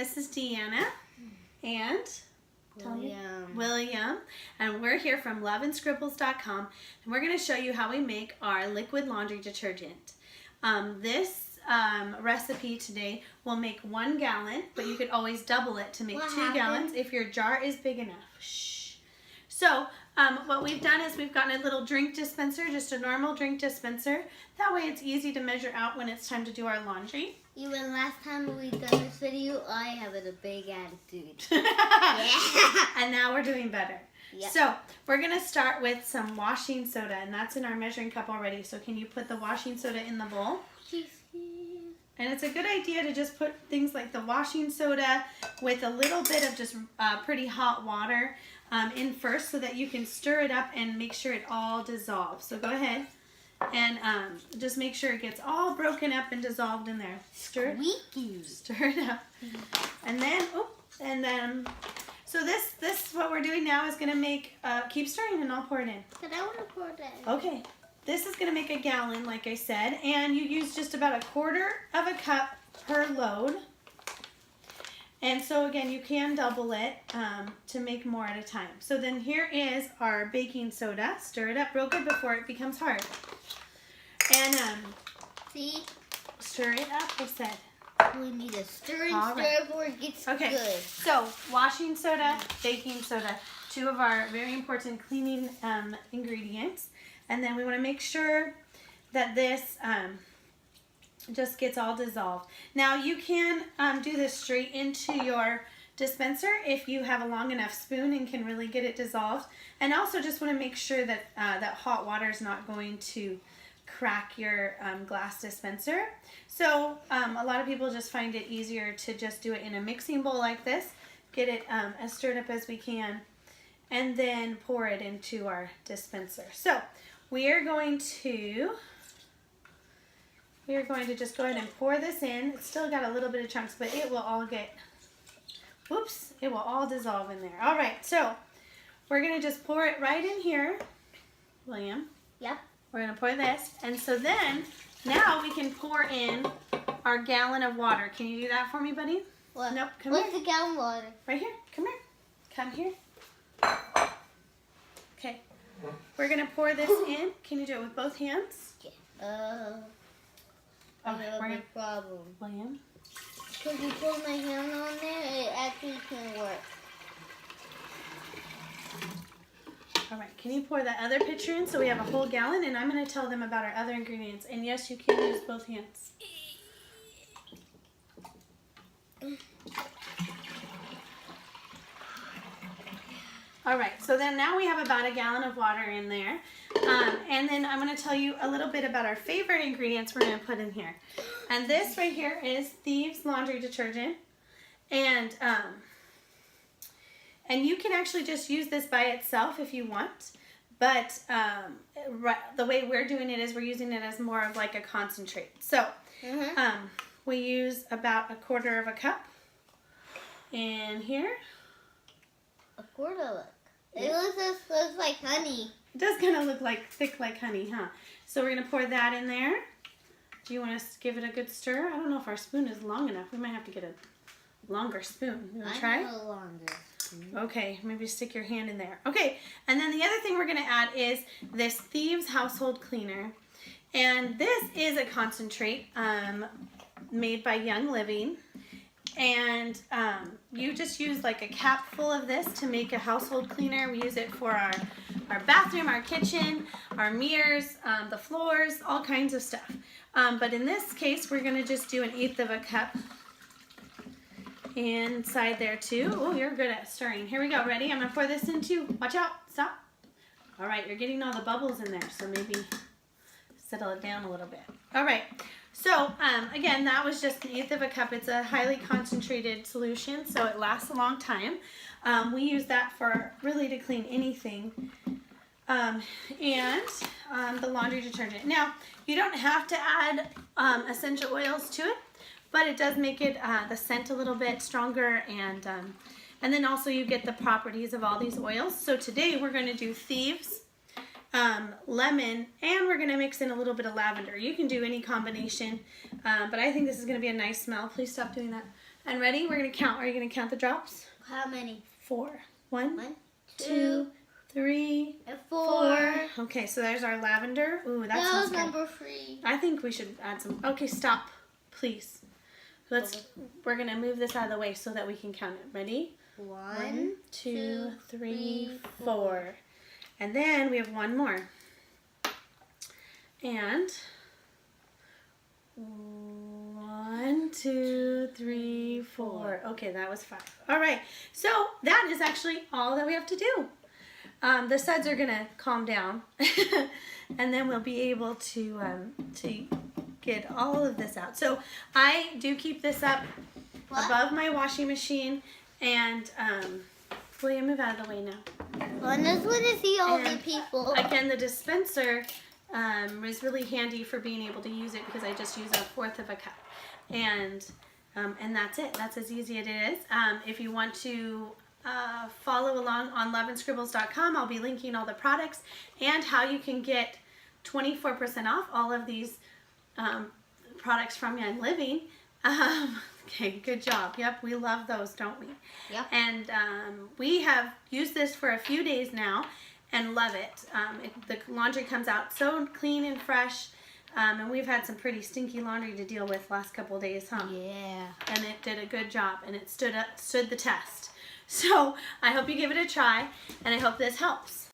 This is Deanna and William, and we're here from loveandscribbles.com, and we're going to show you how we make our liquid laundry detergent. This recipe today will make 1 gallon, but you could always double it to make 2 gallons if your jar is big enough. Shh. So what we've done is we've gotten a little drink dispenser, just a normal drink dispenser. That way it's easy to measure out when it's time to do our laundry. Even last time we done this video, I have a big attitude. And now we're doing better. Yep. So we're going to start with some washing soda, and that's in our measuring cup already. So can you put the washing soda in the bowl? And it's a good idea to just put things like the washing soda with a little bit of just pretty hot water in first so that you can stir it up and make sure it all dissolves. So go ahead and just make sure it gets all broken up and dissolved in there. Stir it up. And then, so this what we're doing now is going to make, keep stirring and I'll pour it in. But I want to pour it in. Okay. This is going to make 1 gallon, like I said, and you use just about 1/4 of a cup per load. And so again, you can double it to make more at a time. So then here is our baking soda. Stir it up real good before it becomes hard. And see? Stir it up, I said. We need to stir and stir before it gets good. So washing soda, baking soda, 2 of our very important cleaning ingredients. And then we want to make sure that this just gets all dissolved. Now you can do this straight into your dispenser if you have a long enough spoon and can really get it dissolved. And also just want to make sure that that hot water is not going to crack your glass dispenser. So a lot of people just find it easier to just do it in a mixing bowl like this, get it as stirred up as we can, and then pour it into our dispenser. So we are going to just go ahead and pour this in. It's still got a little bit of chunks, but it will all get, whoops, it will all dissolve in there. All right, so we're going to just pour it right in here, William. Yep. We're going to pour this, and so then now we can pour in our gallon of water. Can you do that for me, buddy? What? Nope, come What's here. the gallon of water? Right here, come here. Come here. Okay. We're going to pour this in. Can you do it with both hands? Yeah. I have a big problem. William? Because you put my hand on there, it actually can work. All right, can you pour that other pitcher in so we have a whole gallon? And I'm going to tell them about our other ingredients. And yes, you can use both hands. All right, so then now we have about 1 gallon of water in there. And then I'm going to tell you a little bit about our favorite ingredients we're going to put in here. And this right here is Thieves Laundry Detergent. And you can actually just use this by itself if you want. But the way we're doing it is we're using it as more of like a concentrate. So we use about 1/4 of a cup in here. 1/4 of it. It looks like honey. It does kind of look like thick like honey, huh? So we're going to pour that in there. Do you want to give it a good stir? I don't know if our spoon is long enough. We might have to get a longer spoon. You want to try? I have a longer spoon. Okay, maybe stick your hand in there. Okay, and then the other thing we're going to add is this Thieves Household Cleaner. And this is a concentrate made by Young Living. And you just use like a cap full of this to make a household cleaner. We use it for our bathroom, our kitchen, our mirrors, the floors, all kinds of stuff. But in this case, we're going to just do 1/8 of a cup inside there too. Oh, you're good at stirring. Here we go. Ready? I'm going to pour this into, watch out, stop. All right, you're getting all the bubbles in there, so maybe settle it down a little bit. All right. So, again, that was just 1/8 of a cup. It's a highly concentrated solution, so it lasts a long time. We use that for really to clean anything. And the laundry detergent. Now, you don't have to add essential oils to it, but it does make it the scent a little bit stronger, and then also you get the properties of all these oils. So today we're going to do Thieves, lemon, and we're going to mix in a little bit of lavender. You can do any combination, but I think this is going to be a nice smell. Please stop doing that. And ready? We're going to count. Are you going to count the drops? How many? 4. 1, 1, 2, 2, 3, and 4. Okay, so there's our lavender. Ooh, that That smells was good. number 3. I think we should add some. Okay, stop, please. We're going to move this out of the way so that we can count it. Ready? 1, 2, 3, 4. And then we have one more. And 1, 2, 3, 4. Okay, that was 5. All right, so that is actually all that we have to do. The suds are gonna calm down, and then we'll be able to get all of this out. So I do keep this up above my washing machine, and William, move out of the way now. Well, I just want to see all the And people. Again, the dispenser is really handy for being able to use it because I just use 1/4 of a cup, and that's it. That's as easy as it is. If you want to follow along on loveandscribbles.com, I'll be linking all the products and how you can get 24% off all of these products from Young Living. Okay, good job. Yep, we love those, don't we? Yep. And we have used this for a few days now and love it. The laundry comes out so clean and fresh, and we've had some pretty stinky laundry to deal with last couple of days, huh? Yeah. And it did a good job, and it stood the test. So I hope you give it a try, and I hope this helps.